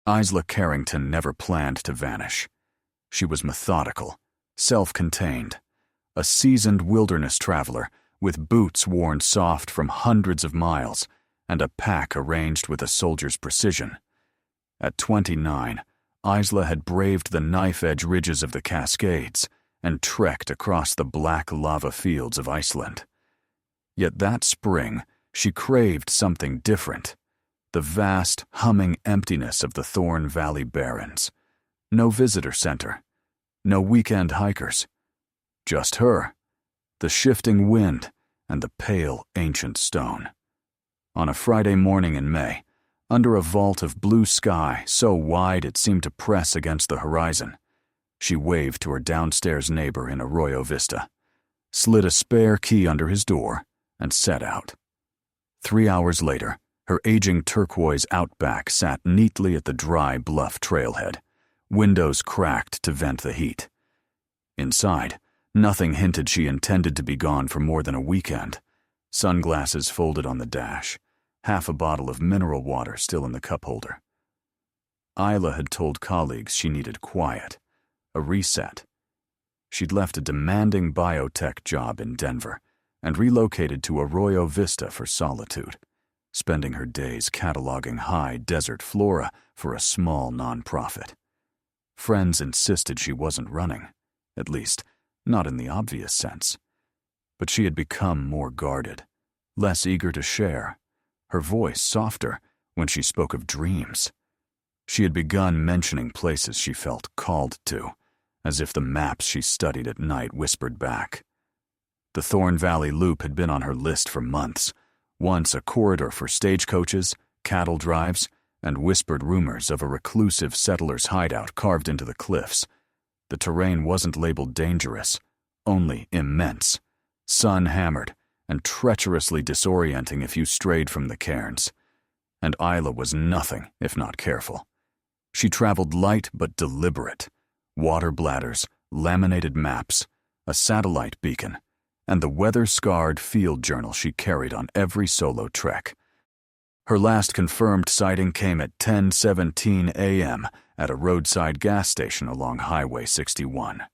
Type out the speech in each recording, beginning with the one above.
Isla Carrington never planned to vanish. She was methodical, self-contained, a seasoned wilderness traveler with boots worn soft from hundreds of miles and a pack arranged with a soldier's precision. At 29, Isla had braved the knife-edge ridges of the Cascades and trekked across the black lava fields of Iceland. Yet that spring, she craved something different. The vast, humming emptiness of the Thorn Valley Barrens. No visitor center. No weekend hikers. Just her, the shifting wind, and the pale, ancient stone. On a Friday morning in May, under a vault of blue sky so wide it seemed to press against the horizon, she waved to her downstairs neighbor in Arroyo Vista, slid a spare key under his door, and set out. 3 hours later, her aging turquoise Outback sat neatly at the dry bluff trailhead, windows cracked to vent the heat. Inside, nothing hinted she intended to be gone for more than a weekend. Sunglasses folded on the dash, half a bottle of mineral water still in the cup holder. Isla had told colleagues she needed quiet, a reset. She'd left a demanding biotech job in Denver and relocated to Arroyo Vista for solitude, spending her days cataloging high desert flora for a small nonprofit. Friends insisted she wasn't running, at least, not in the obvious sense. But she had become more guarded, less eager to share, her voice softer when she spoke of dreams. She had begun mentioning places she felt called to, as if the maps she studied at night whispered back. The Thorn Valley Loop had been on her list for months, once a corridor for stagecoaches, cattle drives, and whispered rumors of a reclusive settler's hideout carved into the cliffs. The terrain wasn't labeled dangerous, only immense, sun-hammered, and treacherously disorienting if you strayed from the cairns. And Isla was nothing if not careful. She traveled light but deliberate, water bladders, laminated maps, a satellite beacon, and the weather-scarred field journal she carried on every solo trek. Her last confirmed sighting came at 10:17 a.m. at a roadside gas station along Highway 61.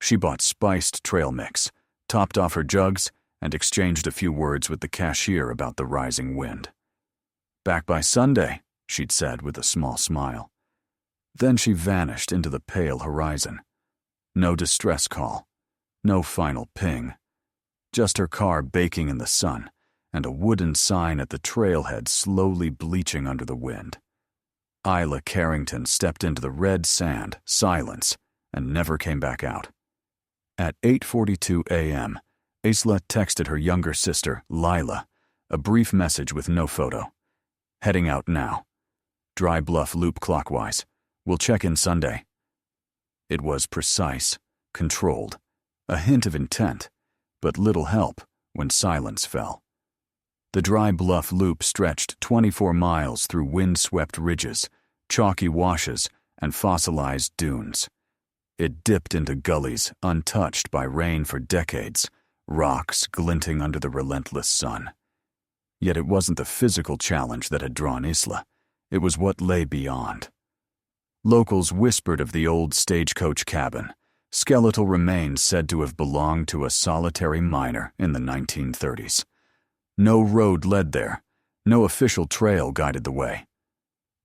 She bought spiced trail mix, topped off her jugs, and exchanged a few words with the cashier about the rising wind. "Back by Sunday," she'd said with a small smile. Then she vanished into the pale horizon. No distress call, no final ping. Just her car baking in the sun, and a wooden sign at the trailhead slowly bleaching under the wind. Isla Carrington stepped into the red sand, silence, and never came back out. At 8:42 a.m., Isla texted her younger sister, Lila, a brief message with no photo. "Heading out now. Dry Bluff loop clockwise. We'll check in Sunday." It was precise, controlled, a hint of intent, but little help when silence fell. The Dry Bluff loop stretched 24 miles through wind-swept ridges, chalky washes, and fossilized dunes. It dipped into gullies untouched by rain for decades, rocks glinting under the relentless sun. Yet it wasn't the physical challenge that had drawn Isla. It was what lay beyond. Locals whispered of the old stagecoach cabin, skeletal remains said to have belonged to a solitary miner in the 1930s. No road led there, no official trail guided the way.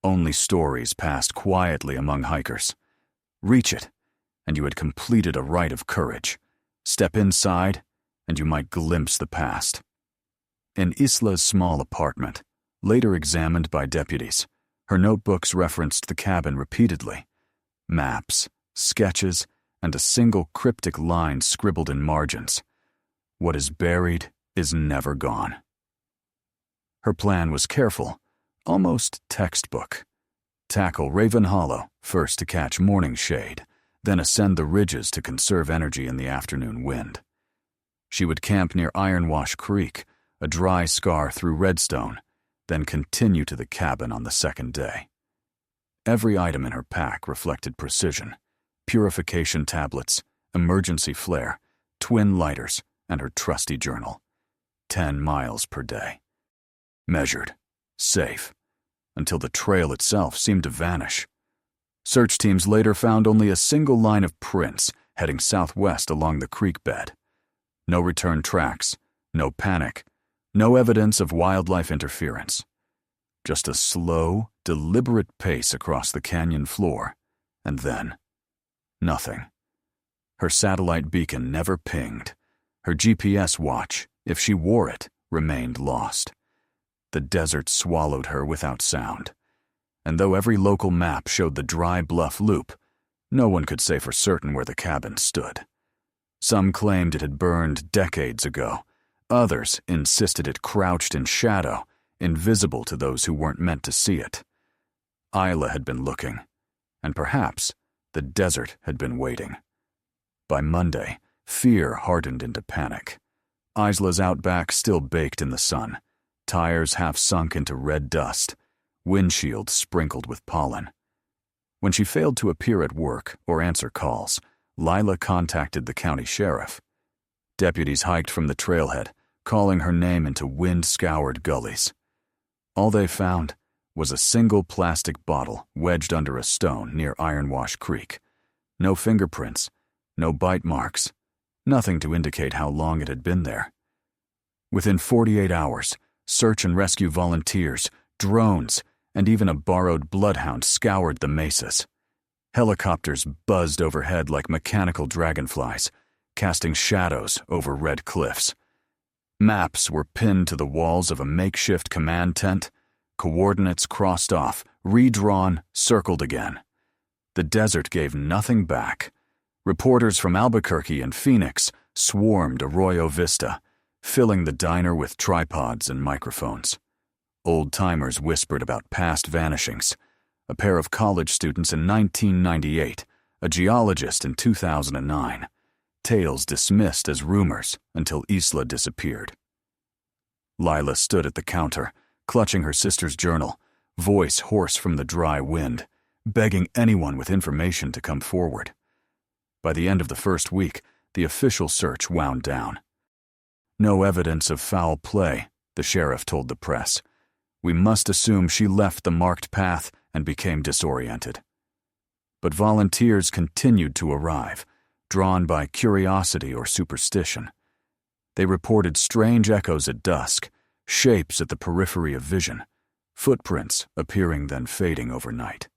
Only stories passed quietly among hikers. Reach it, and you had completed a rite of courage. Step inside, and you might glimpse the past. In Isla's small apartment, later examined by deputies, her notebooks referenced the cabin repeatedly. Maps, sketches, and a single cryptic line scribbled in margins. What is buried is never gone. Her plan was careful, almost textbook. Tackle Raven Hollow, first to catch morning shade, then ascend the ridges to conserve energy in the afternoon wind. She would camp near Ironwash Creek, a dry scar through Redstone, then continue to the cabin on the second day. Every item in her pack reflected precision: purification tablets, emergency flare, twin lighters, and her trusty journal. 10 miles per day. Measured, safe, until the trail itself seemed to vanish. Search teams later found only a single line of prints heading southwest along the creek bed. No return tracks, no panic, no evidence of wildlife interference. Just a slow, deliberate pace across the canyon floor, and then nothing. Her satellite beacon never pinged. Her GPS watch, if she wore it, remained lost. The desert swallowed her without sound. And though every local map showed the dry bluff loop, no one could say for certain where the cabin stood. Some claimed it had burned decades ago. Others insisted it crouched in shadow, invisible to those who weren't meant to see it. Isla had been looking, and perhaps the desert had been waiting. By Monday, fear hardened into panic. Isla's outback still baked in the sun, tires half sunk into red dust, windshields sprinkled with pollen. When she failed to appear at work or answer calls, Lila contacted the county sheriff. Deputies hiked from the trailhead, calling her name into wind-scoured gullies. All they found was a single plastic bottle wedged under a stone near Ironwash Creek. No fingerprints, no bite marks, nothing to indicate how long it had been there. Within 48 hours, search and rescue volunteers, drones, and even a borrowed bloodhound scoured the mesas. Helicopters buzzed overhead like mechanical dragonflies, casting shadows over red cliffs. Maps were pinned to the walls of a makeshift command tent, coordinates crossed off, redrawn, circled again. The desert gave nothing back. Reporters from Albuquerque and Phoenix swarmed Arroyo Vista, filling the diner with tripods and microphones. Old-timers whispered about past vanishings. A pair of college students in 1998, a geologist in 2009. Tales dismissed as rumors until Isla disappeared. Lila stood at the counter, clutching her sister's journal, voice hoarse from the dry wind, begging anyone with information to come forward. By the end of the first week, the official search wound down. No evidence of foul play, the sheriff told the press. We must assume she left the marked path and became disoriented. But volunteers continued to arrive, drawn by curiosity or superstition. They reported strange echoes at dusk, shapes at the periphery of vision, footprints appearing then fading overnight.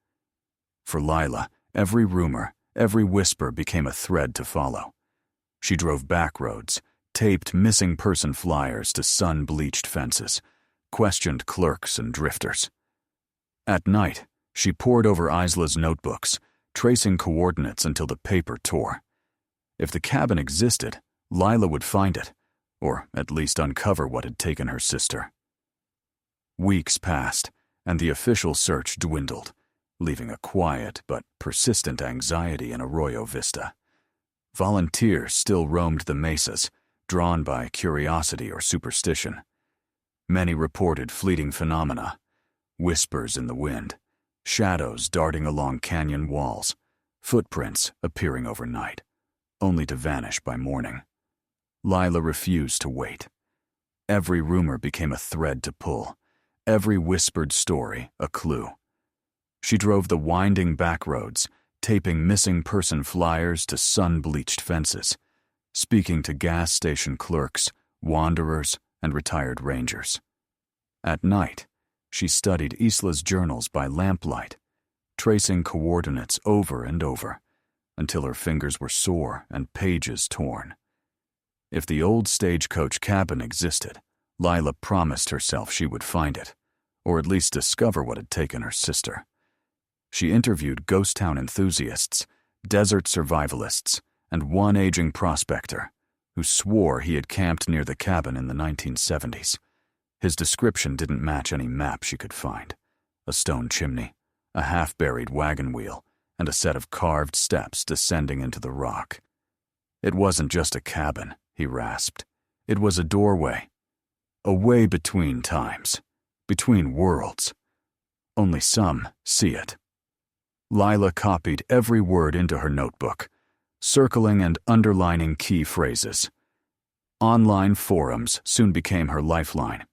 For Lila, every rumor, every whisper became a thread to follow. She drove back roads, taped missing person flyers to sun-bleached fences, questioned clerks and drifters. At night, she pored over Isla's notebooks, tracing coordinates until the paper tore. If the cabin existed, Lila would find it, or at least uncover what had taken her sister. Weeks passed, and the official search dwindled, leaving a quiet but persistent anxiety in Arroyo Vista. Volunteers still roamed the mesas, drawn by curiosity or superstition. Many reported fleeting phenomena, whispers in the wind, shadows darting along canyon walls, footprints appearing overnight, only to vanish by morning. Lila refused to wait. Every rumor became a thread to pull, every whispered story a clue. She drove the winding back roads, taping missing person flyers to sun-bleached fences, speaking to gas station clerks, wanderers, and retired rangers. At night, she studied Isla's journals by lamplight, tracing coordinates over and over, until her fingers were sore and pages torn. If the old stagecoach cabin existed, Lila promised herself she would find it, or at least discover what had taken her sister. She interviewed ghost town enthusiasts, desert survivalists, and one aging prospector who swore he had camped near the cabin in the 1970s. His description didn't match any map she could find. A stone chimney, a half-buried wagon wheel, and a set of carved steps descending into the rock. It wasn't just a cabin, he rasped. It was a doorway. A way between times, between worlds. Only some see it. Lila copied every word into her notebook, circling and underlining key phrases. Online forums soon became her lifeline.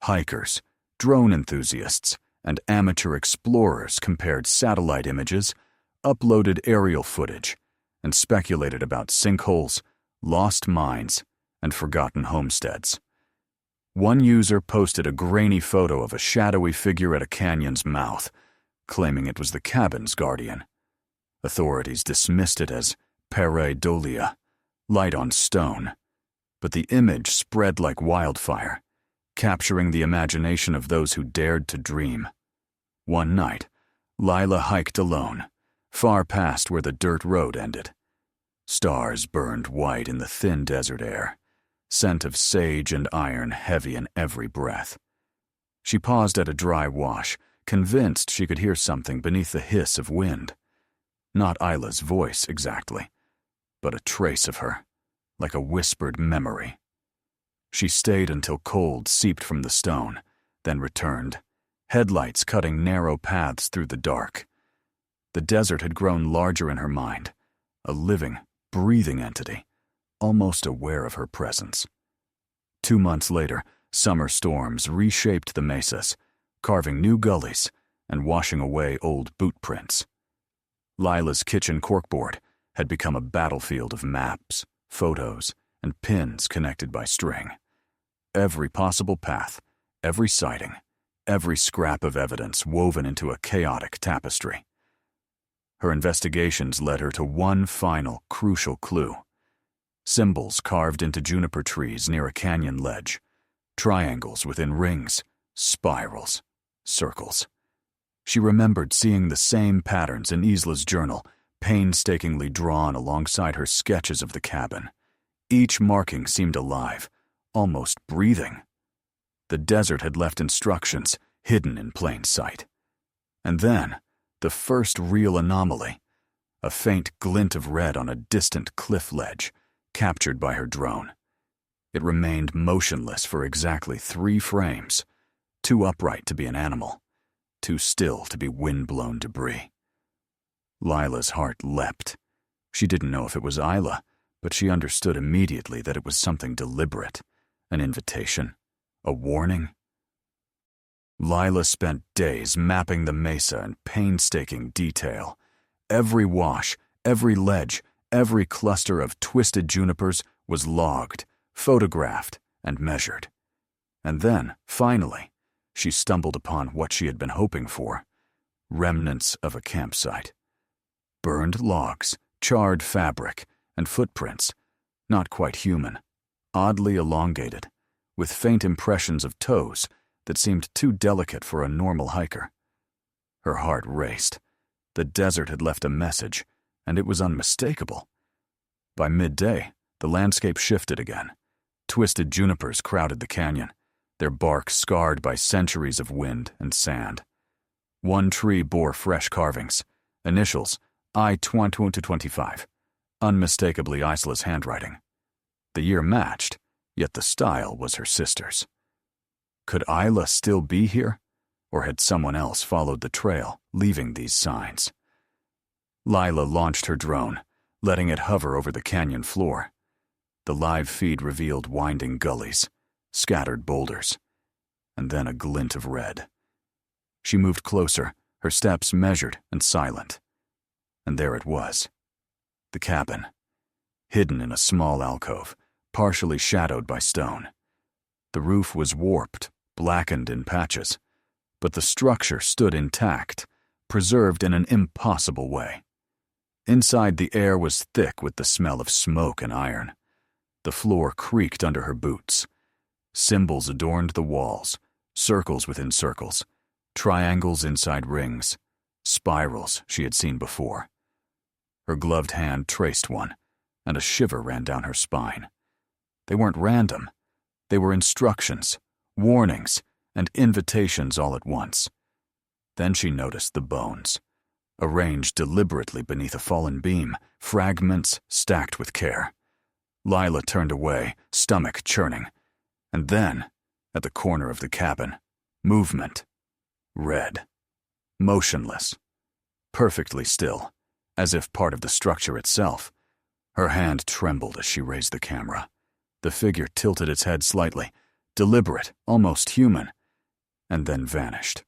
Hikers, drone enthusiasts, and amateur explorers compared satellite images, uploaded aerial footage, and speculated about sinkholes, lost mines, and forgotten homesteads. One user posted a grainy photo of a shadowy figure at a canyon's mouth, claiming it was the cabin's guardian. Authorities dismissed it as pareidolia, light on stone, but the image spread like wildfire, capturing the imagination of those who dared to dream. One night, Lila hiked alone, far past where the dirt road ended. Stars burned white in the thin desert air, scent of sage and iron heavy in every breath. She paused at a dry wash, convinced she could hear something beneath the hiss of wind. Not Isla's voice exactly, but a trace of her, like a whispered memory. She stayed until cold seeped from the stone, then returned, headlights cutting narrow paths through the dark. The desert had grown larger in her mind, a living, breathing entity, almost aware of her presence. 2 months later, summer storms reshaped the mesas, carving new gullies and washing away old boot prints. Lila's kitchen corkboard had become a battlefield of maps, photos, and pins connected by string. Every possible path, every sighting, every scrap of evidence woven into a chaotic tapestry. Her investigations led her to one final, crucial clue. Symbols carved into juniper trees near a canyon ledge. Triangles within rings, spirals, circles. She remembered seeing the same patterns in Isla's journal, painstakingly drawn alongside her sketches of the cabin. Each marking seemed alive, almost breathing. The desert had left instructions hidden in plain sight. And then, the first real anomaly, a faint glint of red on a distant cliff ledge, captured by her drone. It remained motionless for exactly 3 frames, too upright to be an animal, too still to be wind-blown debris. Lila's heart leapt. She didn't know if it was Isla, but she understood immediately that it was something deliberate, an invitation, a warning. Lila spent days mapping the mesa in painstaking detail. Every wash, every ledge, every cluster of twisted junipers was logged, photographed, and measured. And then, finally, she stumbled upon what she had been hoping for: remnants of a campsite. Burned logs, charred fabric, and footprints, not quite human, oddly elongated, with faint impressions of toes that seemed too delicate for a normal hiker. Her heart raced. The desert had left a message, and it was unmistakable. By midday, the landscape shifted again. Twisted junipers crowded the canyon, their bark scarred by centuries of wind and sand. One tree bore fresh carvings, initials I-2025, unmistakably Isla's handwriting. The year matched, yet the style was her sister's. Could Isla still be here, or had someone else followed the trail, leaving these signs? Lila launched her drone, letting it hover over the canyon floor. The live feed revealed winding gullies, scattered boulders, and then a glint of red. She moved closer, her steps measured and silent. And there it was, the cabin, hidden in a small alcove, partially shadowed by stone. The roof was warped, blackened in patches, but the structure stood intact, preserved in an impossible way. Inside, the air was thick with the smell of smoke and iron. The floor creaked under her boots. Symbols adorned the walls, circles within circles, triangles inside rings, spirals she had seen before. Her gloved hand traced one, and a shiver ran down her spine. They weren't random. They were instructions, warnings, and invitations all at once. Then she noticed the bones, arranged deliberately beneath a fallen beam, fragments stacked with care. Lila turned away, stomach churning. And then, at the corner of the cabin, movement. Red. Motionless. Perfectly still, as if part of the structure itself. Her hand trembled as she raised the camera. The figure tilted its head slightly, deliberate, almost human, and then vanished.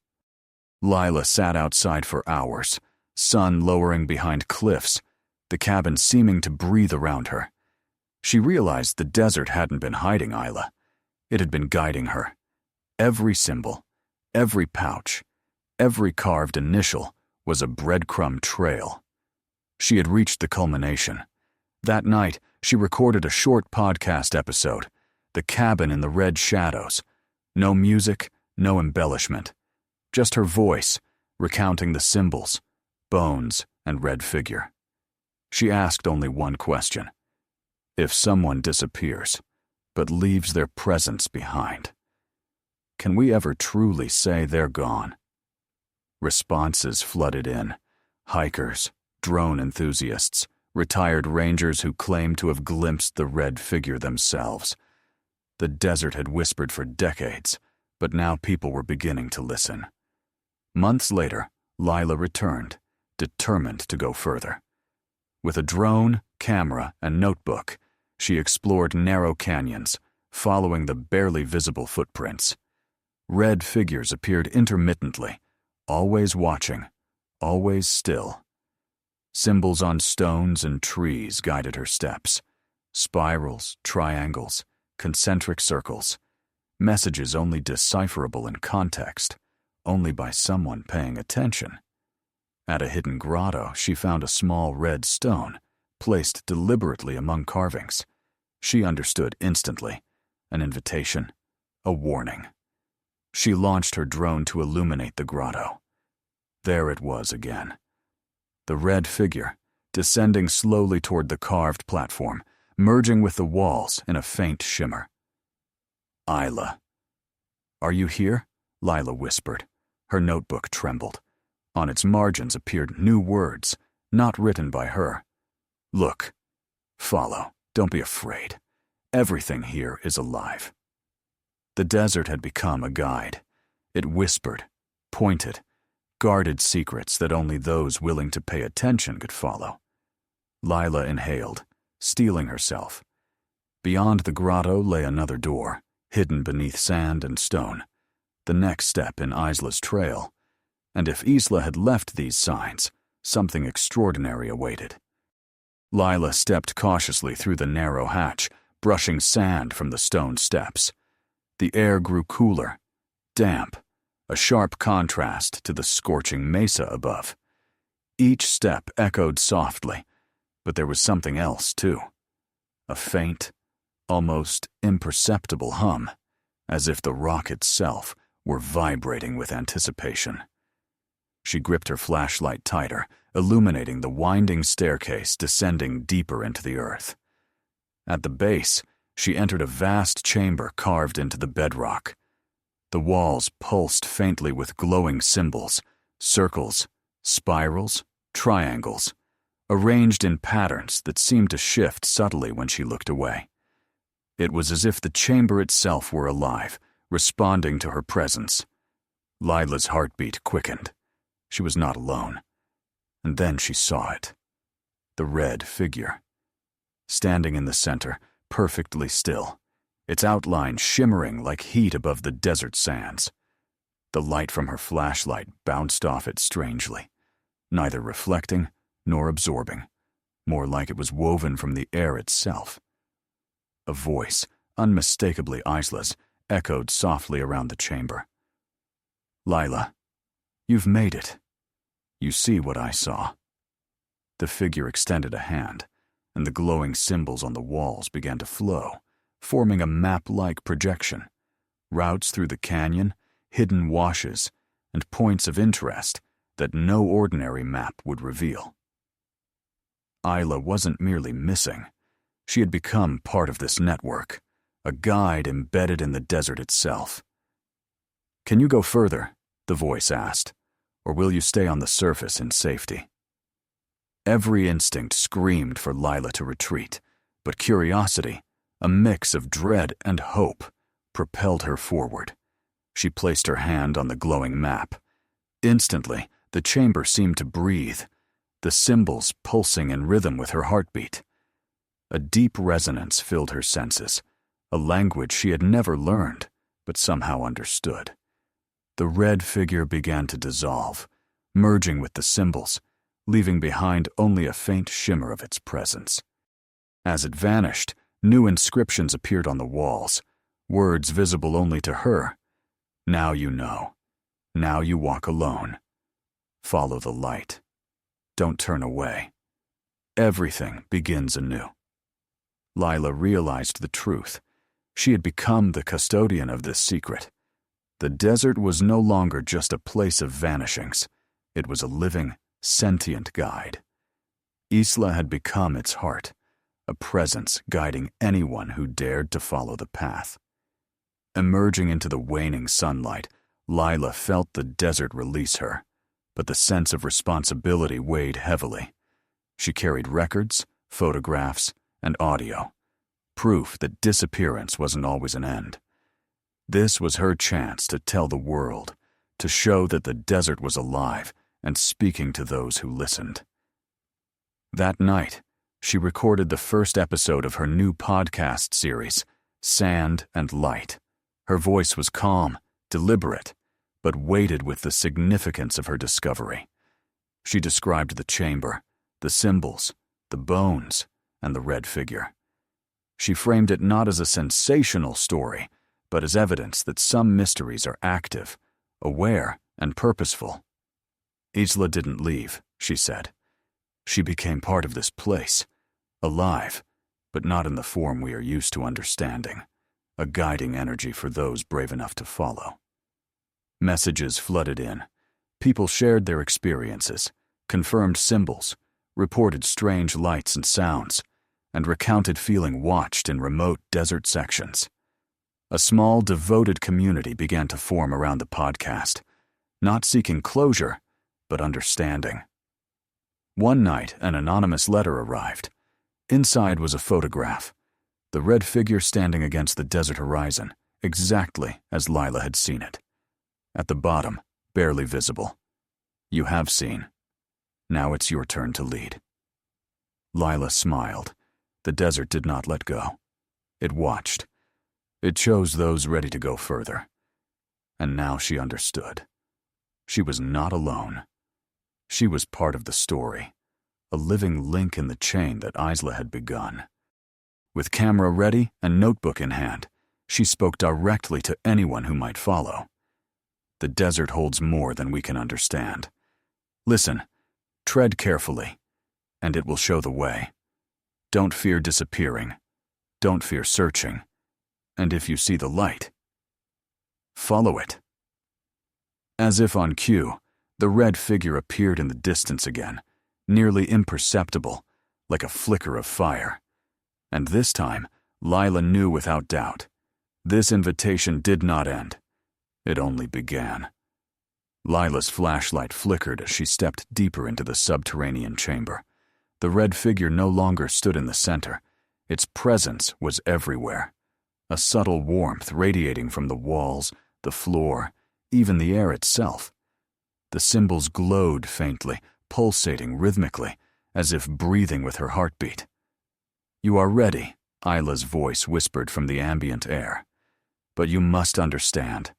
Lila sat outside for hours, sun lowering behind cliffs, the cabin seeming to breathe around her. She realized the desert hadn't been hiding Isla. It had been guiding her. Every symbol, every pouch, every carved initial was a breadcrumb trail. She had reached the culmination. That night, she recorded a short podcast episode, The Cabin in the Red Shadows. No music, no embellishment. Just her voice, recounting the symbols, bones, and red figure. She asked only one question. If someone disappears, but leaves their presence behind, can we ever truly say they're gone? Responses flooded in. Hikers, drone enthusiasts, retired rangers who claimed to have glimpsed the red figure themselves. The desert had whispered for decades, but now people were beginning to listen. Months later, Lila returned, determined to go further. With a drone, camera, and notebook, she explored narrow canyons, following the barely visible footprints. Red figures appeared intermittently, always watching, always still. Symbols on stones and trees guided her steps. Spirals, triangles, concentric circles. Messages only decipherable in context, only by someone paying attention. At a hidden grotto, she found a small red stone, placed deliberately among carvings. She understood instantly. An invitation, a warning. She launched her drone to illuminate the grotto. There it was again. The red figure, descending slowly toward the carved platform, merging with the walls in a faint shimmer. Isla. Are you here? Lila whispered. Her notebook trembled. On its margins appeared new words, not written by her. Look. Follow. Don't be afraid. Everything here is alive. The desert had become a guide. It whispered, pointed, guarded secrets that only those willing to pay attention could follow. Lila inhaled, steeling herself. Beyond the grotto lay another door, hidden beneath sand and stone. The next step in Isla's trail. And if Isla had left these signs, something extraordinary awaited. Lila stepped cautiously through the narrow hatch, brushing sand from the stone steps. The air grew cooler, damp, a sharp contrast to the scorching mesa above. Each step echoed softly, but there was something else, too. A faint, almost imperceptible hum, as if the rock itself were vibrating with anticipation. She gripped her flashlight tighter, illuminating the winding staircase descending deeper into the earth. At the base, she entered a vast chamber carved into the bedrock. The walls pulsed faintly with glowing symbols, circles, spirals, triangles, arranged in patterns that seemed to shift subtly when she looked away. It was as if the chamber itself were alive, responding to her presence. Lila's heartbeat quickened. She was not alone. And then she saw it. The red figure. Standing in the center, perfectly still, its outline shimmering like heat above the desert sands. The light from her flashlight bounced off it strangely, neither reflecting nor absorbing, more like it was woven from the air itself. A voice, unmistakably Isla's, echoed softly around the chamber. Lila, you've made it. You see what I saw. The figure extended a hand, and the glowing symbols on the walls began to flow, forming a map-like projection. Routes through the canyon, hidden washes, and points of interest that no ordinary map would reveal. Isla wasn't merely missing. She had become part of this network, a guide embedded in the desert itself. Can you go further? The voice asked. Or will you stay on the surface in safety? Every instinct screamed for Lila to retreat, but curiosity, a mix of dread and hope, propelled her forward. She placed her hand on the glowing map. Instantly, the chamber seemed to breathe, the symbols pulsing in rhythm with her heartbeat. A deep resonance filled her senses, a language she had never learned, but somehow understood. The red figure began to dissolve, merging with the symbols, leaving behind only a faint shimmer of its presence. As it vanished, new inscriptions appeared on the walls, words visible only to her. Now you know. Now you walk alone. Follow the light. Don't turn away. Everything begins anew. Lila realized the truth. She had become the custodian of this secret. The desert was no longer just a place of vanishings. It was a living, sentient guide. Isla had become its heart, a presence guiding anyone who dared to follow the path. Emerging into the waning sunlight, Lila felt the desert release her, but the sense of responsibility weighed heavily. She carried records, photographs, and audio, proof that disappearance wasn't always an end. This was her chance to tell the world, to show that the desert was alive and speaking to those who listened. That night, she recorded the first episode of her new podcast series, Sand and Light. Her voice was calm, deliberate, but weighted with the significance of her discovery. She described the chamber, the symbols, the bones, and the red figure. She framed it not as a sensational story, but as evidence that some mysteries are active, aware, and purposeful. Isla didn't leave, she said. She became part of this place, alive, but not in the form we are used to understanding, a guiding energy for those brave enough to follow. Messages flooded in. People shared their experiences, confirmed symbols, reported strange lights and sounds, and recounted feeling watched in remote desert sections. A small, devoted community began to form around the podcast, not seeking closure, but understanding. One night, an anonymous letter arrived. Inside was a photograph, the red figure standing against the desert horizon, exactly as Lila had seen it. At the bottom, barely visible. You have seen. Now it's your turn to lead. Lila smiled. The desert did not let go. It watched. It chose those ready to go further. And now she understood. She was not alone. She was part of the story, a living link in the chain that Isla had begun. With camera ready and notebook in hand, she spoke directly to anyone who might follow. The desert holds more than we can understand. Listen, tread carefully, and it will show the way. Don't fear disappearing. Don't fear searching. And if you see the light, follow it. As if on cue, the red figure appeared in the distance again, nearly imperceptible, like a flicker of fire. And this time, Lila knew without doubt. This invitation did not end. It only began. Lila's flashlight flickered as she stepped deeper into the subterranean chamber. The red figure no longer stood in the center. Its presence was everywhere. A subtle warmth radiating from the walls, the floor, even the air itself. The symbols glowed faintly, pulsating rhythmically, as if breathing with her heartbeat. You are ready, Isla's voice whispered from the ambient air. But you must understand,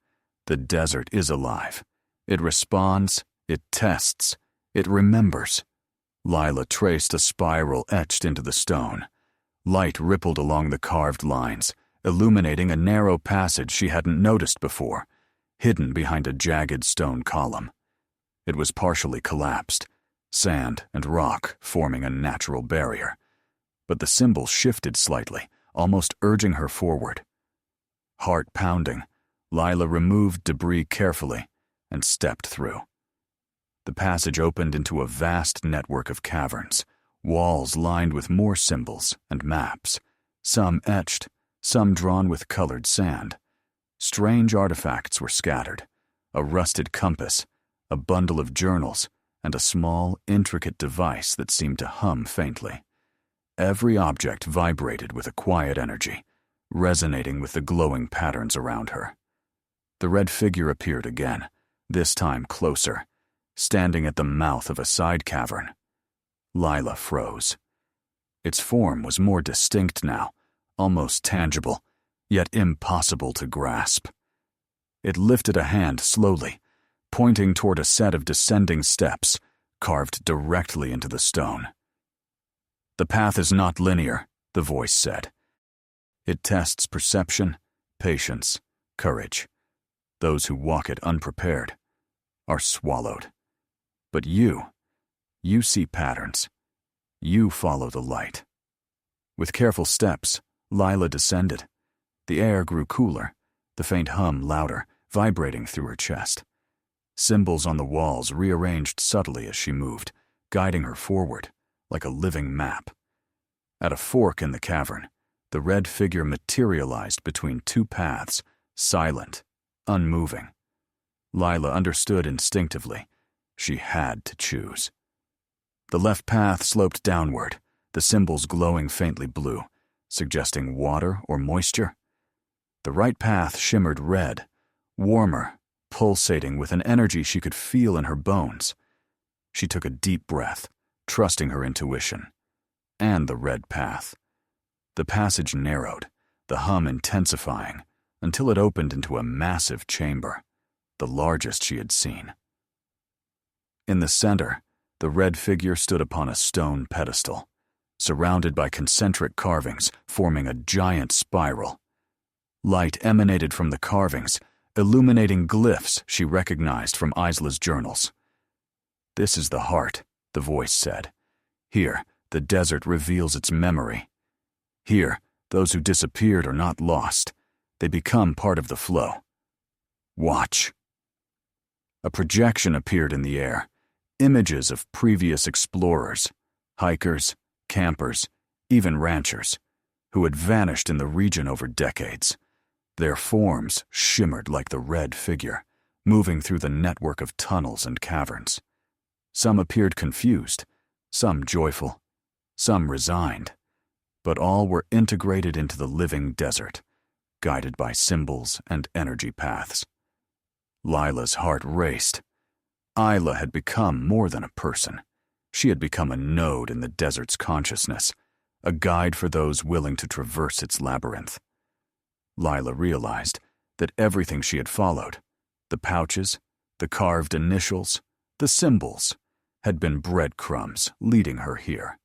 the desert is alive. It responds, it tests, it remembers. Lila traced a spiral etched into the stone. Light rippled along the carved lines, illuminating a narrow passage she hadn't noticed before, hidden behind a jagged stone column. It was partially collapsed, sand and rock forming a natural barrier. But the symbol shifted slightly, almost urging her forward. Heart pounding, Lila removed debris carefully and stepped through. The passage opened into a vast network of caverns, walls lined with more symbols and maps, some etched, some drawn with colored sand. Strange artifacts were scattered, a rusted compass, a bundle of journals, and a small, intricate device that seemed to hum faintly. Every object vibrated with a quiet energy, resonating with the glowing patterns around her. The red figure appeared again, this time closer, standing at the mouth of a side cavern. Lila froze. Its form was more distinct now, almost tangible, yet impossible to grasp. It lifted a hand slowly, pointing toward a set of descending steps carved directly into the stone. "The path is not linear," the voice said. "It tests perception, patience, courage. Those who walk it unprepared are swallowed. But you see patterns. You follow the light." With careful steps, Lila descended. The air grew cooler, the faint hum louder, vibrating through her chest. Symbols on the walls rearranged subtly as she moved, guiding her forward like a living map. At a fork in the cavern, the red figure materialized between two paths, silent, unmoving. Lila understood instinctively. She had to choose. The left path sloped downward, the symbols glowing faintly blue, suggesting water or moisture. The right path shimmered red, warmer, pulsating with an energy she could feel in her bones. She took a deep breath, trusting her intuition. And the red path. The passage narrowed, the hum intensifying, until it opened into a massive chamber, the largest she had seen. In the center, the red figure stood upon a stone pedestal, surrounded by concentric carvings forming a giant spiral. Light emanated from the carvings, illuminating glyphs she recognized from Isla's journals. "This is the heart," the voice said. "Here, the desert reveals its memory. Here, those who disappeared are not lost. They become part of the flow. Watch." A projection appeared in the air, images of previous explorers, hikers, campers, even ranchers, who had vanished in the region over decades. Their forms shimmered like the red figure, moving through the network of tunnels and caverns. Some appeared confused, some joyful, some resigned, but all were integrated into the living desert, guided by symbols and energy paths. Lila's heart raced. Isla had become more than a person. She had become a node in the desert's consciousness, a guide for those willing to traverse its labyrinth. Lila realized that everything she had followed, the pouches, the carved initials, the symbols, had been breadcrumbs leading her here.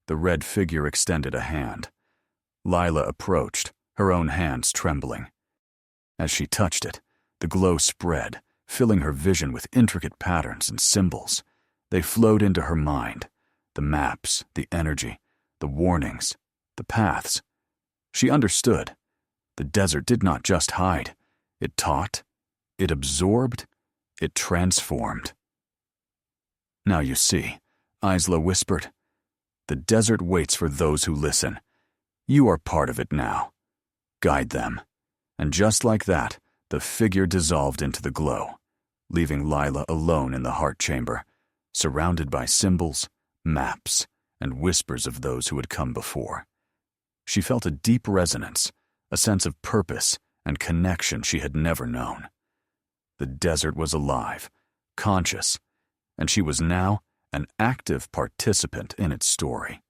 The red figure extended a hand. Lila approached, her own hands trembling. As she touched it, the glow spread, filling her vision with intricate patterns and symbols. They flowed into her mind, the maps, the energy, the warnings, the paths. She understood. The desert did not just hide. It taught, it absorbed, it transformed. "Now you see," Isla whispered. "The desert waits for those who listen. You are part of it now. Guide them." And just like that, the figure dissolved into the glow, leaving Lila alone in the heart chamber, surrounded by symbols, maps, and whispers of those who had come before. She felt a deep resonance, a sense of purpose and connection she had never known. The desert was alive, conscious, and she was now an active participant in its story.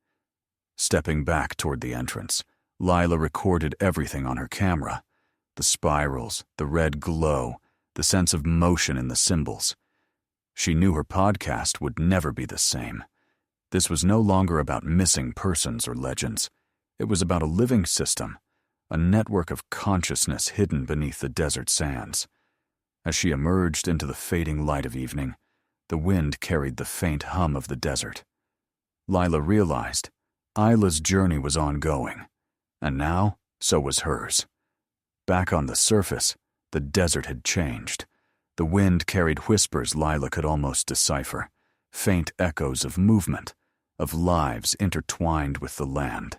Stepping back toward the entrance, Lila recorded everything on her camera: the spirals, the red glow, the sense of motion in the symbols. She knew her podcast would never be the same. This was no longer about missing persons or legends. It was about a living system, a network of consciousness hidden beneath the desert sands. As she emerged into the fading light of evening, the wind carried the faint hum of the desert. Lila realized Isla's journey was ongoing, and now so was hers. Back on the surface, the desert had changed. The wind carried whispers Lila could almost decipher, faint echoes of movement, of lives intertwined with the land.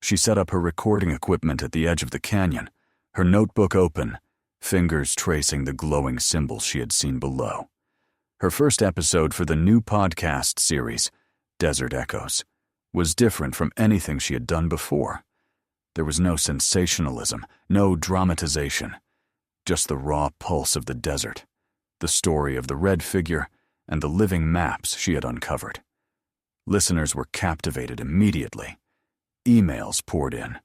She set up her recording equipment at the edge of the canyon, her notebook open, fingers tracing the glowing symbols she had seen below. Her first episode for the new podcast series, Desert Echoes, was different from anything she had done before. There was no sensationalism, no dramatization, just the raw pulse of the desert, the story of the red figure, and the living maps she had uncovered. Listeners were captivated immediately. Emails poured in.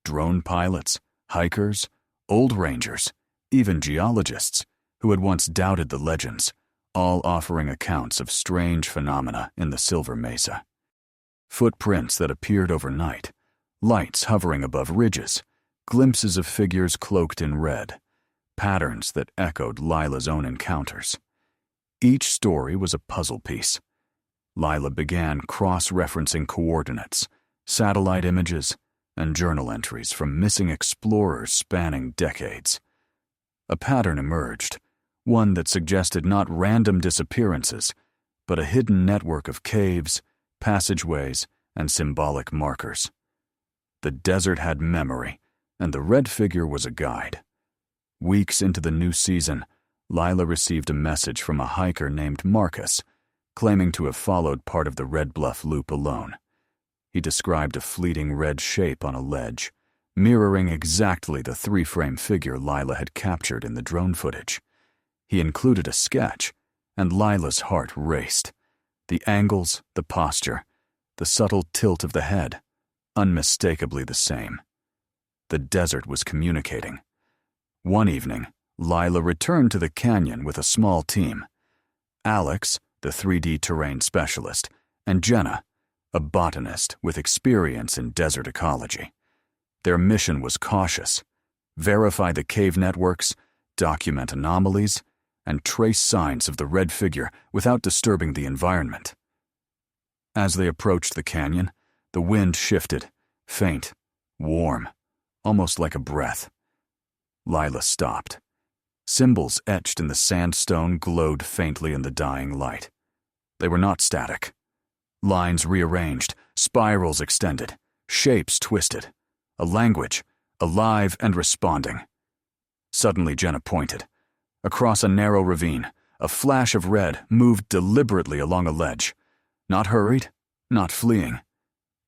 Drone pilots, hikers, old rangers, even geologists, who had once doubted the legends, all offering accounts of strange phenomena in the Silver Mesa. Footprints that appeared overnight, lights hovering above ridges, glimpses of figures cloaked in red, patterns that echoed Lila's own encounters. Each story was a puzzle piece. Lila began cross-referencing coordinates, satellite images, and journal entries from missing explorers spanning decades. A pattern emerged, one that suggested not random disappearances, but a hidden network of caves, passageways, and symbolic markers. The desert had memory, and the red figure was a guide. Weeks into the new season, Lila received a message from a hiker named Marcus, claiming to have followed part of the Red Bluff Loop alone. He described a fleeting red shape on a ledge, mirroring exactly the three-frame figure Lila had captured in the drone footage. He included a sketch, and Lila's heart raced. The angles, the posture, the subtle tilt of the head, unmistakably the same. The desert was communicating. One evening, Lila returned to the canyon with a small team. Alex, the 3D terrain specialist, and Jenna, a botanist with experience in desert ecology. Their mission was cautious: verify the cave networks, document anomalies, and trace signs of the red figure without disturbing the environment. As they approached the canyon, the wind shifted, faint, warm, almost like a breath. Lila stopped. Symbols etched in the sandstone glowed faintly in the dying light. They were not static. Lines rearranged, spirals extended, shapes twisted. A language, alive and responding. Suddenly Jenna pointed. Across a narrow ravine, a flash of red moved deliberately along a ledge. Not hurried, not fleeing,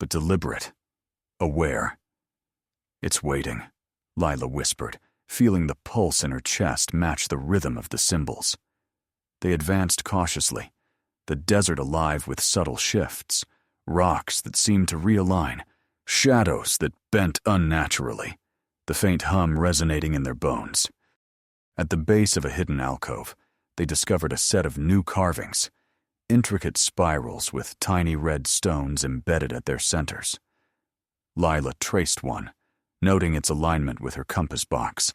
but deliberate, aware. "It's waiting," Lila whispered, feeling the pulse in her chest match the rhythm of the symbols. They advanced cautiously, the desert alive with subtle shifts, rocks that seemed to realign, shadows that bent unnaturally, the faint hum resonating in their bones. At the base of a hidden alcove, they discovered a set of new carvings, intricate spirals with tiny red stones embedded at their centers. Lila traced one, noting its alignment with her compass box,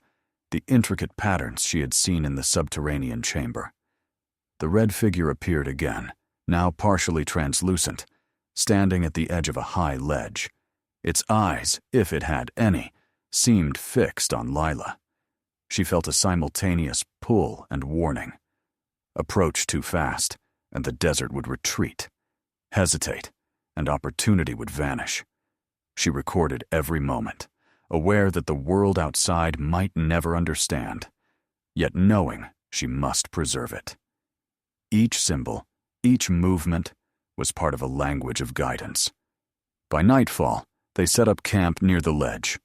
the intricate patterns she had seen in the subterranean chamber. The red figure appeared again, now partially translucent, standing at the edge of a high ledge. Its eyes, if it had any, seemed fixed on Lila. She felt a simultaneous pull and warning. Approach too fast, and the desert would retreat. Hesitate, and opportunity would vanish. She recorded every moment, aware that the world outside might never understand, yet knowing she must preserve it. Each symbol, each movement, was part of a language of guidance. By nightfall, they set up camp near the ledge.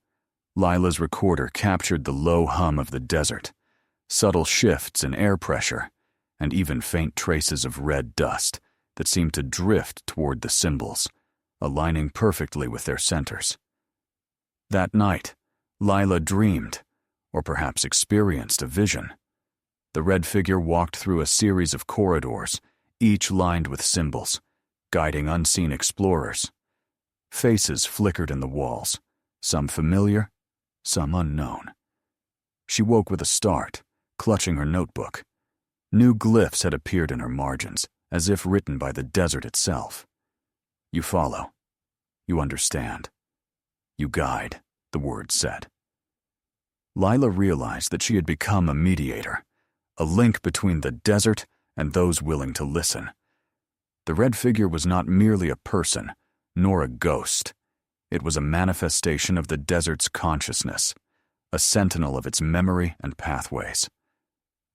Lila's recorder captured the low hum of the desert, subtle shifts in air pressure, and even faint traces of red dust that seemed to drift toward the symbols, aligning perfectly with their centers. That night, Lila dreamed, or perhaps experienced a vision. The red figure walked through a series of corridors, each lined with symbols, guiding unseen explorers. Faces flickered in the walls, some familiar, some unknown. She woke with a start, clutching her notebook. New glyphs had appeared in her margins, as if written by the desert itself. "You follow. You understand. You guide," the words said. Lila realized that she had become a mediator, a link between the desert and those willing to listen. The red figure was not merely a person, nor a ghost. It was a manifestation of the desert's consciousness, a sentinel of its memory and pathways.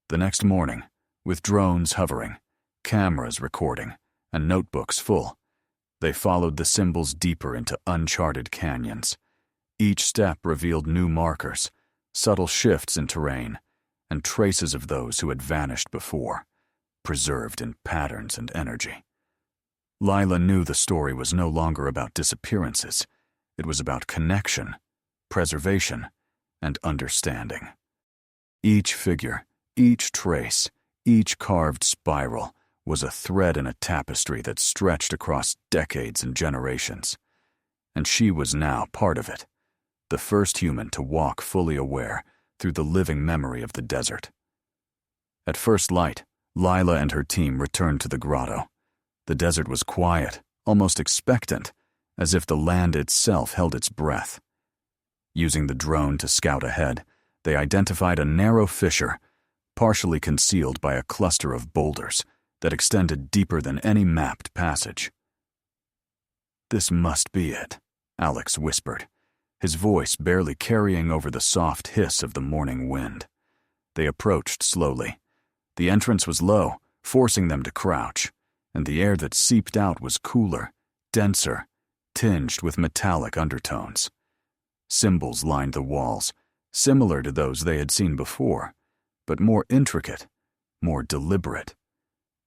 The next morning, with drones hovering, cameras recording, and notebooks full, they followed the symbols deeper into uncharted canyons. Each step revealed new markers, subtle shifts in terrain, and traces of those who had vanished before, preserved in patterns and energy. Lila knew the story was no longer about disappearances. It was about connection, preservation, and understanding. Each figure, each trace, each carved spiral was a thread in a tapestry that stretched across decades and generations. And she was now part of it, the first human to walk fully aware through the living memory of the desert. At first light, Lila and her team returned to the grotto. The desert was quiet, almost expectant, as if the land itself held its breath. Using the drone to scout ahead, they identified a narrow fissure, partially concealed by a cluster of boulders that extended deeper than any mapped passage. "This must be it," Alex whispered, his voice barely carrying over the soft hiss of the morning wind. They approached slowly. The entrance was low, forcing them to crouch, and the air that seeped out was cooler, denser, tinged with metallic undertones. Symbols lined the walls, similar to those they had seen before, but more intricate, more deliberate.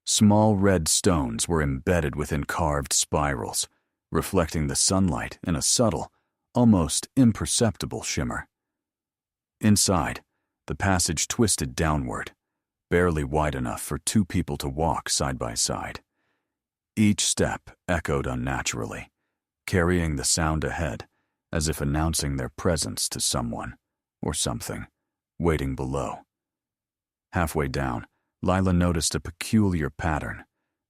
Small red stones were embedded within carved spirals, reflecting the sunlight in a subtle, almost imperceptible shimmer. Inside, the passage twisted downward, barely wide enough for two people to walk side by side. Each step echoed unnaturally, carrying the sound ahead, as if announcing their presence to someone, or something, waiting below. Halfway down, Lila noticed a peculiar pattern,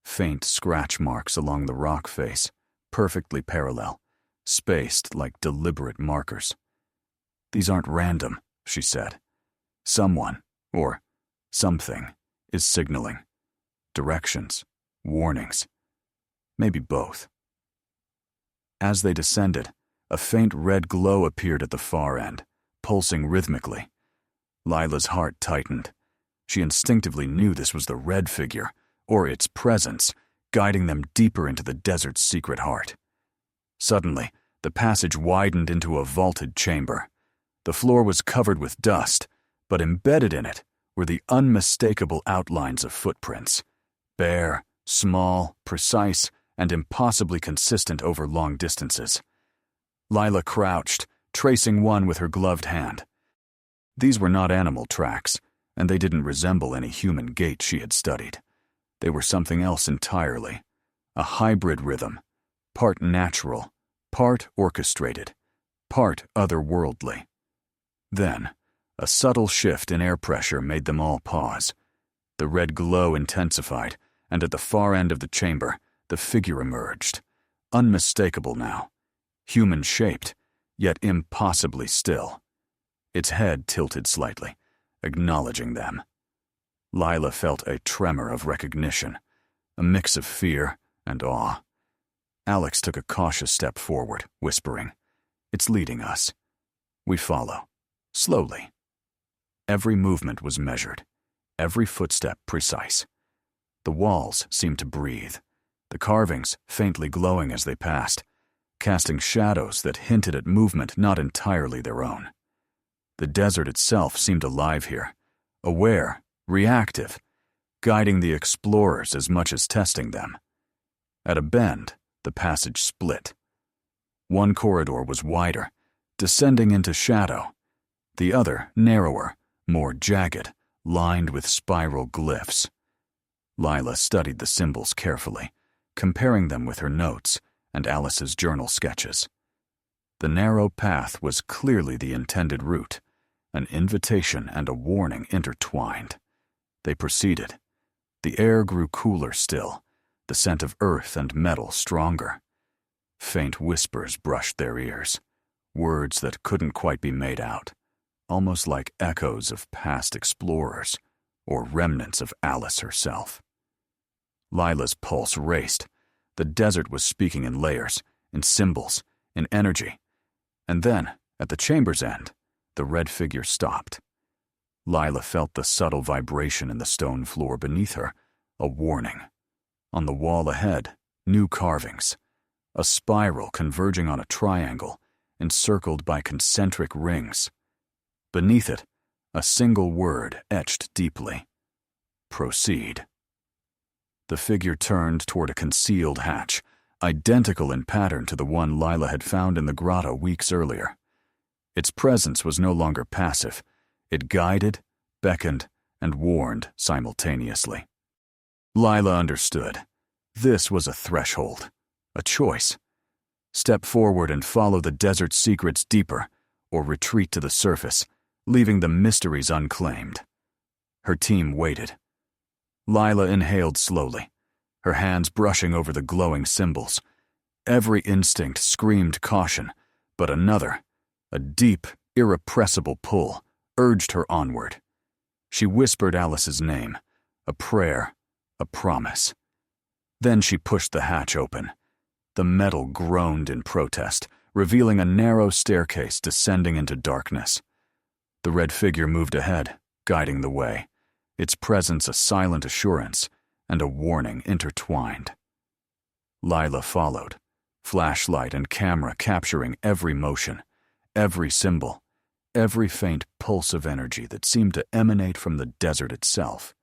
faint scratch marks along the rock face, perfectly parallel, spaced like deliberate markers. "These aren't random," she said. "Someone, or something, is signaling. Directions, warnings, maybe both." As they descended, a faint red glow appeared at the far end, pulsing rhythmically. Lila's heart tightened. She instinctively knew this was the red figure, or its presence, guiding them deeper into the desert's secret heart. Suddenly, the passage widened into a vaulted chamber. The floor was covered with dust, but embedded in it were the unmistakable outlines of footprints, bare, small, precise, and impossibly consistent over long distances. Lila crouched, tracing one with her gloved hand. These were not animal tracks, and they didn't resemble any human gait she had studied. They were something else entirely, a hybrid rhythm, part natural, part orchestrated, part otherworldly. Then, a subtle shift in air pressure made them all pause. The red glow intensified, and at the far end of the chamber, the figure emerged, unmistakable now, human-shaped, yet impossibly still. Its head tilted slightly, acknowledging them. Lila felt a tremor of recognition, a mix of fear and awe. Alex took a cautious step forward, whispering, "It's leading us." We follow, slowly. Every movement was measured, every footstep precise. The walls seemed to breathe, the carvings faintly glowing as they passed, casting shadows that hinted at movement not entirely their own. The desert itself seemed alive here, aware, reactive, guiding the explorers as much as testing them. At a bend, the passage split. One corridor was wider, descending into shadow. The other, narrower, more jagged, lined with spiral glyphs. Lila studied the symbols carefully, comparing them with her notes and Alice's journal sketches. The narrow path was clearly the intended route, an invitation and a warning intertwined. They proceeded. The air grew cooler still, the scent of earth and metal stronger. Faint whispers brushed their ears, words that couldn't quite be made out, almost like echoes of past explorers or remnants of Alice herself. Lila's pulse raced. The desert was speaking in layers, in symbols, in energy. And then, at the chamber's end, the red figure stopped. Lila felt the subtle vibration in the stone floor beneath her, a warning. On the wall ahead, new carvings, a spiral converging on a triangle, encircled by concentric rings. Beneath it, a single word etched deeply. Proceed. The figure turned toward a concealed hatch, identical in pattern to the one Lila had found in the grotto weeks earlier. Its presence was no longer passive. It guided, beckoned, and warned simultaneously. Lila understood. This was a threshold, a choice. Step forward and follow the desert's secrets deeper, or retreat to the surface, leaving the mysteries unclaimed. Her team waited. Lila inhaled slowly, her hands brushing over the glowing symbols. Every instinct screamed caution, but another, a deep, irrepressible pull, urged her onward. She whispered Alice's name, a prayer, a promise. Then she pushed the hatch open. The metal groaned in protest, revealing a narrow staircase descending into darkness. The red figure moved ahead, guiding the way, its presence a silent assurance and a warning intertwined. Lila followed, flashlight and camera capturing every motion, every symbol, every faint pulse of energy that seemed to emanate from the desert itself.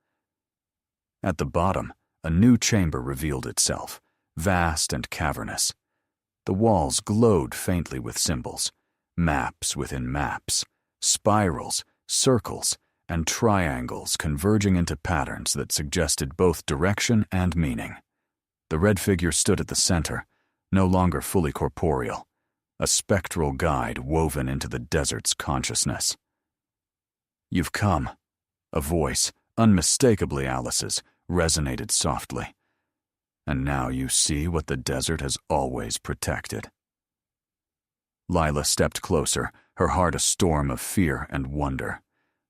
At the bottom, a new chamber revealed itself, vast and cavernous. The walls glowed faintly with symbols, maps within maps, spirals, circles, and triangles converging into patterns that suggested both direction and meaning. The red figure stood at the center, no longer fully corporeal, a spectral guide woven into the desert's consciousness. "You've come," a voice, unmistakably Alice's, resonated softly. "And now you see what the desert has always protected." Lila stepped closer, her heart a storm of fear and wonder.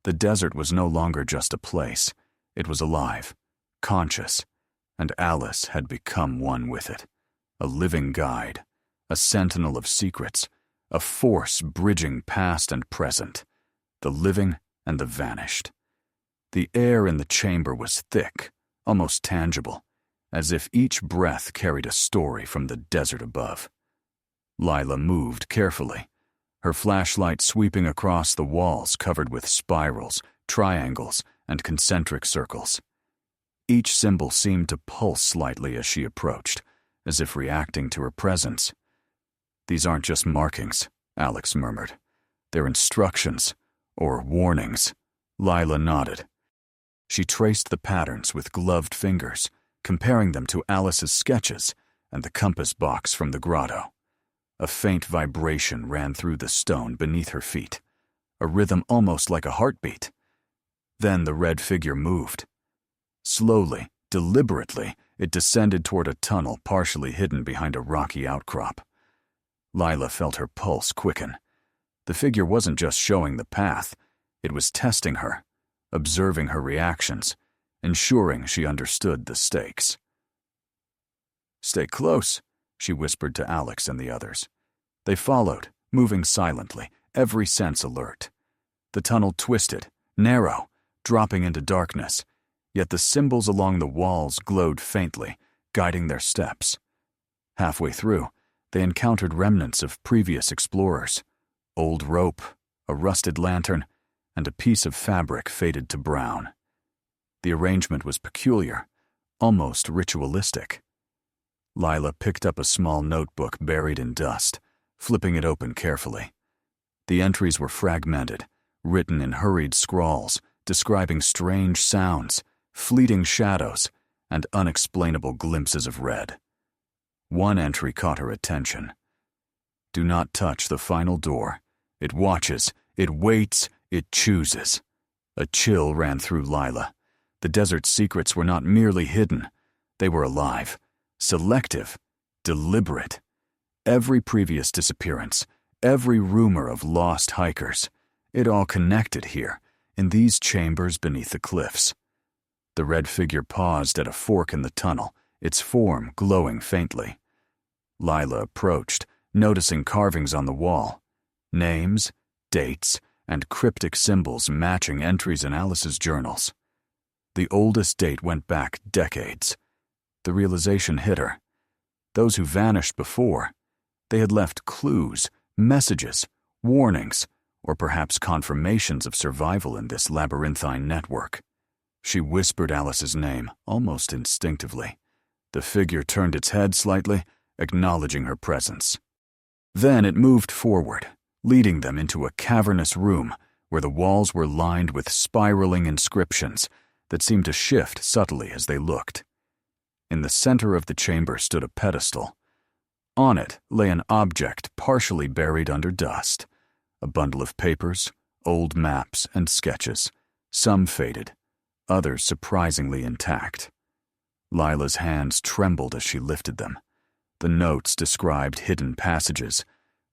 The desert was no longer just a place. It was alive, conscious, and Alice had become one with it, a living guide, a sentinel of secrets, a force bridging past and present, the living and the vanished. The air in the chamber was thick, almost tangible, as if each breath carried a story from the desert above. Lila moved carefully, her flashlight sweeping across the walls covered with spirals, triangles, and concentric circles. Each symbol seemed to pulse slightly as she approached, as if reacting to her presence. "These aren't just markings," Alex murmured. "They're instructions, or warnings." Lila nodded. She traced the patterns with gloved fingers, comparing them to Alice's sketches and the compass box from the grotto. A faint vibration ran through the stone beneath her feet, a rhythm almost like a heartbeat. Then the red figure moved. Slowly, deliberately, it descended toward a tunnel partially hidden behind a rocky outcrop. Lila felt her pulse quicken. The figure wasn't just showing the path, it was testing her, observing her reactions, ensuring she understood the stakes. "Stay close," she whispered to Alex and the others. They followed, moving silently, every sense alert. The tunnel twisted, narrow, dropping into darkness, yet the symbols along the walls glowed faintly, guiding their steps. Halfway through, they encountered remnants of previous explorers: old rope, a rusted lantern, and a piece of fabric faded to brown. The arrangement was peculiar, almost ritualistic. Lila picked up a small notebook buried in dust, flipping it open carefully. The entries were fragmented, written in hurried scrawls, describing strange sounds, fleeting shadows, and unexplainable glimpses of red. One entry caught her attention. "Do not touch the final door. It watches, it waits, it chooses." A chill ran through Lila. The desert's secrets were not merely hidden. They were alive, selective, deliberate. Every previous disappearance, every rumor of lost hikers, it all connected here, in these chambers beneath the cliffs. The red figure paused at a fork in the tunnel, its form glowing faintly. Lila approached, noticing carvings on the wall. Names, dates, and cryptic symbols matching entries in Alice's journals. The oldest date went back decades. The realization hit her. Those who vanished before, they had left clues, messages, warnings, or perhaps confirmations of survival in this labyrinthine network. She whispered Alice's name, almost instinctively. The figure turned its head slightly, acknowledging her presence. Then it moved forward, leading them into a cavernous room where the walls were lined with spiraling inscriptions that seemed to shift subtly as they looked. In the center of the chamber stood a pedestal. On it lay an object partially buried under dust, a bundle of papers, old maps and sketches, some faded, others surprisingly intact. Lila's hands trembled as she lifted them. The notes described hidden passages,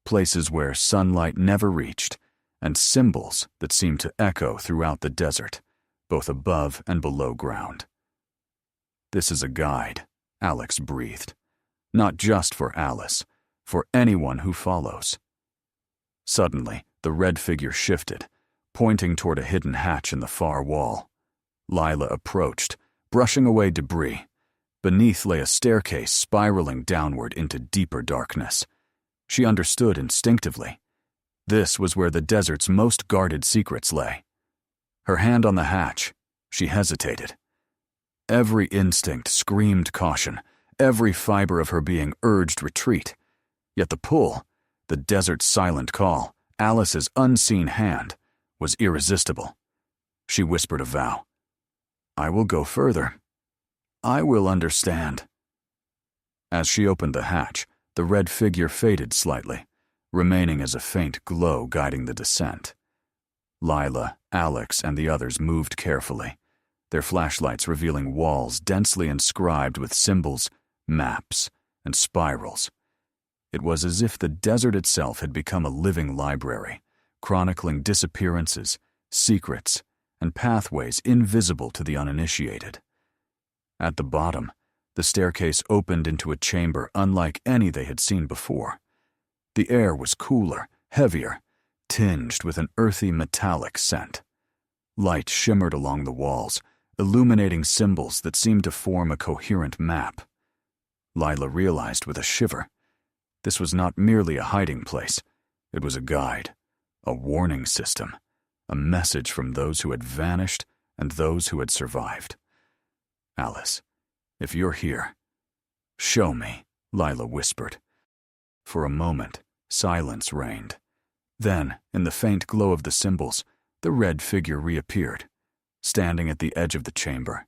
places where sunlight never reached, and symbols that seemed to echo throughout the desert, both above and below ground. "This is a guide," Alex breathed. "Not just for Alice, for anyone who follows." Suddenly, the red figure shifted, pointing toward a hidden hatch in the far wall. Lila approached, brushing away debris. Beneath lay a staircase spiraling downward into deeper darkness. She understood instinctively. This was where the desert's most guarded secrets lay. Her hand on the hatch, she hesitated. Every instinct screamed caution, every fiber of her being urged retreat. Yet the pull, the desert's silent call, Alice's unseen hand, was irresistible. She whispered a vow. "I will go further. I will understand." As she opened the hatch, the red figure faded slightly, remaining as a faint glow guiding the descent. Lila, Alex, and the others moved carefully, their flashlights revealing walls densely inscribed with symbols, maps, and spirals. It was as if the desert itself had become a living library, chronicling disappearances, secrets, and pathways invisible to the uninitiated. At the bottom, the staircase opened into a chamber unlike any they had seen before. The air was cooler, heavier, tinged with an earthy metallic scent. Light shimmered along the walls, illuminating symbols that seemed to form a coherent map. Lila realized with a shiver. This was not merely a hiding place. It was a guide, a warning system, a message from those who had vanished and those who had survived. "Alice, if you're here, show me," Lila whispered. For a moment, silence reigned. Then, in the faint glow of the symbols, the red figure reappeared, standing at the edge of the chamber.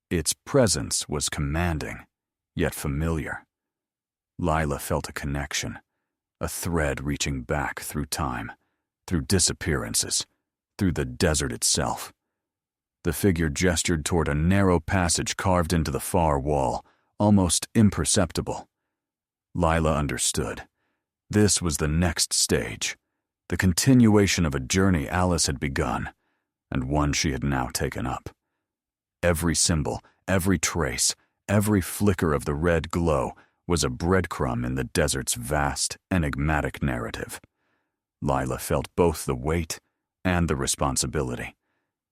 Its presence was commanding, yet familiar. Lila felt a connection, a thread reaching back through time, through disappearances, through the desert itself. The figure gestured toward a narrow passage carved into the far wall, almost imperceptible. Lila understood. This was the next stage, the continuation of a journey Alice had begun, and one she had now taken up. Every symbol, every trace, every flicker of the red glow was a breadcrumb in the desert's vast, enigmatic narrative. Lila felt both the weight and the responsibility.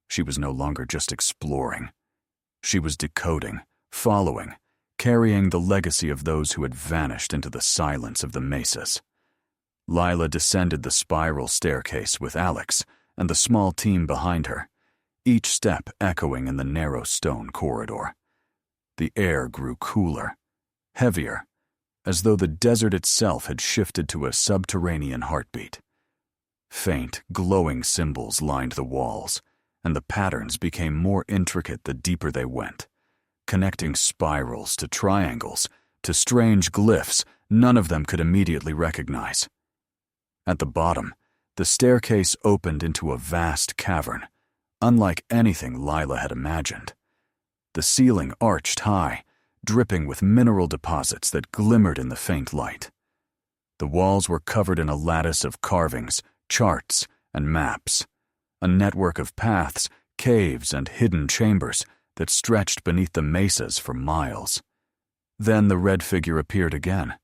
She was no longer just exploring. She was decoding, following, carrying the legacy of those who had vanished into the silence of the mesas. Lila descended the spiral staircase with Alex and the small team behind her, each step echoing in the narrow stone corridor. The air grew cooler, heavier, as though the desert itself had shifted to a subterranean heartbeat. Faint, glowing symbols lined the walls, and the patterns became more intricate the deeper they went, connecting spirals to triangles, to strange glyphs none of them could immediately recognize. At the bottom, the staircase opened into a vast cavern, unlike anything Lila had imagined. The ceiling arched high, dripping with mineral deposits that glimmered in the faint light. The walls were covered in a lattice of carvings, charts, and maps, a network of paths, caves, and hidden chambers that stretched beneath the mesas for miles. Then the red figure appeared again,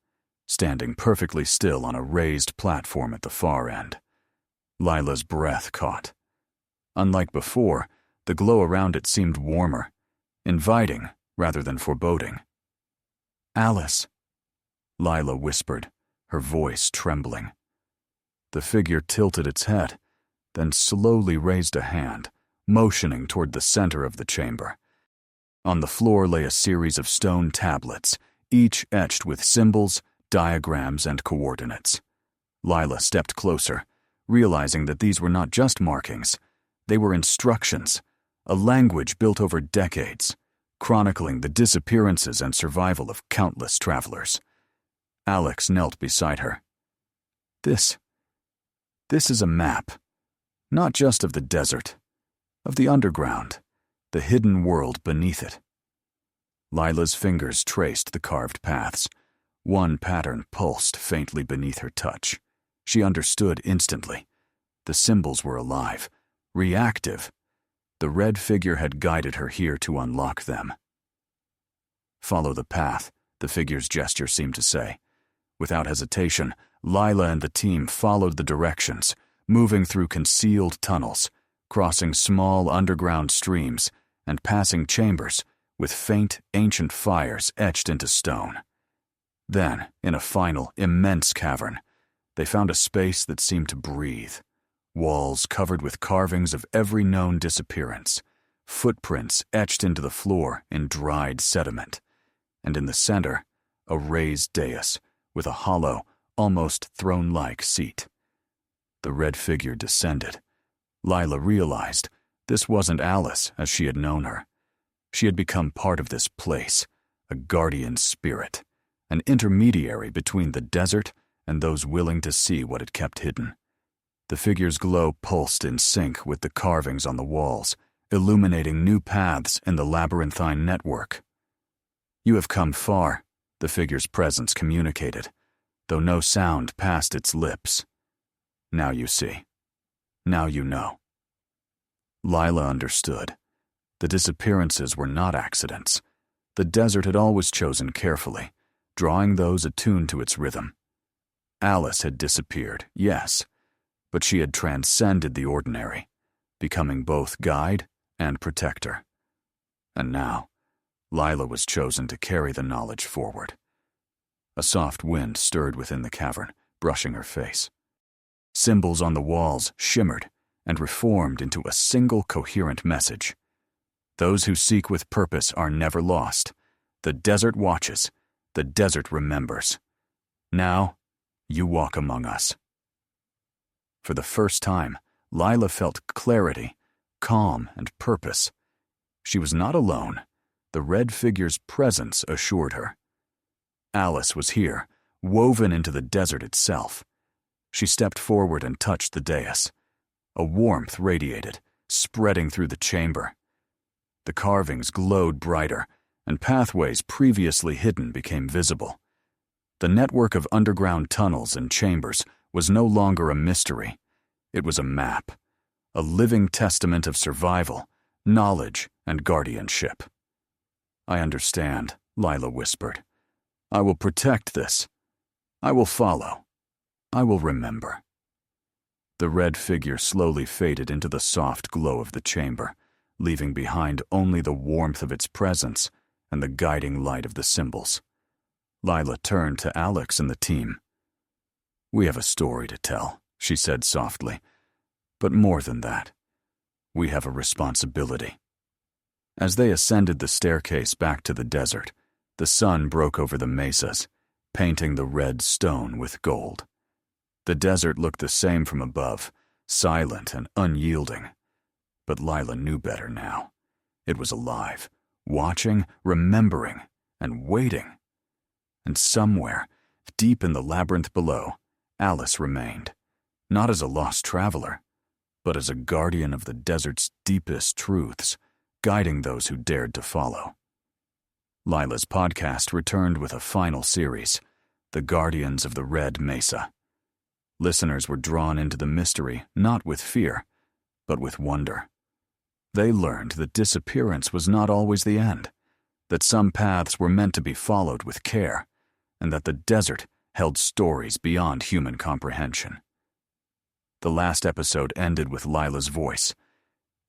standing perfectly still on a raised platform at the far end. Lila's breath caught. Unlike before, the glow around it seemed warmer, inviting rather than foreboding. "Alice," Lila whispered, her voice trembling. The figure tilted its head, then slowly raised a hand, motioning toward the center of the chamber. On the floor lay a series of stone tablets, each etched with symbols, diagrams, and coordinates. Lila stepped closer, realizing that these were not just markings. They were instructions, a language built over decades, chronicling the disappearances and survival of countless travelers. Alex knelt beside her. This is a map, not just of the desert, of the underground, the hidden world beneath it. Lila's fingers traced the carved paths. One pattern pulsed faintly beneath her touch. She understood instantly. The symbols were alive, reactive. The red figure had guided her here to unlock them. Follow the path, the figure's gesture seemed to say. Without hesitation, Lila and the team followed the directions, moving through concealed tunnels, crossing small underground streams, and passing chambers with faint, ancient fires etched into stone. Then, in a final, immense cavern, they found a space that seemed to breathe. Walls covered with carvings of every known disappearance, footprints etched into the floor in dried sediment, and in the center, a raised dais with a hollow, almost throne-like seat. The red figure descended. Lila realized this wasn't Alice as she had known her. She had become part of this place, a guardian spirit, an intermediary between the desert and those willing to see what it kept hidden. The figure's glow pulsed in sync with the carvings on the walls, illuminating new paths in the labyrinthine network. "You have come far," the figure's presence communicated, though no sound passed its lips. "Now you see. Now you know." Lila understood. The disappearances were not accidents. The desert had always chosen carefully, drawing those attuned to its rhythm. Alice had disappeared, yes, but she had transcended the ordinary, becoming both guide and protector. And now, Lila was chosen to carry the knowledge forward. A soft wind stirred within the cavern, brushing her face. Symbols on the walls shimmered and reformed into a single coherent message. Those who seek with purpose are never lost. The desert watches. The desert remembers. Now, you walk among us. For the first time, Lila felt clarity, calm, and purpose. She was not alone. The red figure's presence assured her. Alice was here, woven into the desert itself. She stepped forward and touched the dais. A warmth radiated, spreading through the chamber. The carvings glowed brighter, and pathways previously hidden became visible. The network of underground tunnels and chambers was no longer a mystery. It was a map, a living testament of survival, knowledge, and guardianship. "I understand," Lila whispered. "I will protect this. I will follow. I will remember." The red figure slowly faded into the soft glow of the chamber, leaving behind only the warmth of its presence and the guiding light of the symbols. Lila turned to Alex and the team. "We have a story to tell," she said softly. "But more than that, we have a responsibility." As they ascended the staircase back to the desert, the sun broke over the mesas, painting the red stone with gold. The desert looked the same from above, silent and unyielding. But Lila knew better now. It was alive, watching, remembering, and waiting. And somewhere, deep in the labyrinth below, Alice remained, not as a lost traveler, but as a guardian of the desert's deepest truths, guiding those who dared to follow. Lila's podcast returned with a final series, The Guardians of the Red Mesa. Listeners were drawn into the mystery not with fear, but with wonder. They learned that disappearance was not always the end, that some paths were meant to be followed with care, and that the desert held stories beyond human comprehension. The last episode ended with Lila's voice.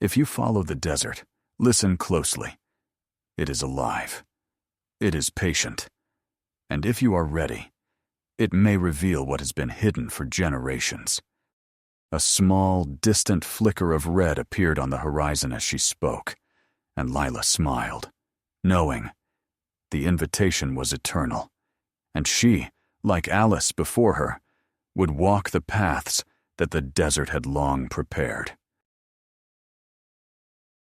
"If you follow the desert, listen closely. It is alive. It is patient. And if you are ready, it may reveal what has been hidden for generations." A small, distant flicker of red appeared on the horizon as she spoke, and Lila smiled, knowing the invitation was eternal, and she, like Alice before her, would walk the paths that the desert had long prepared.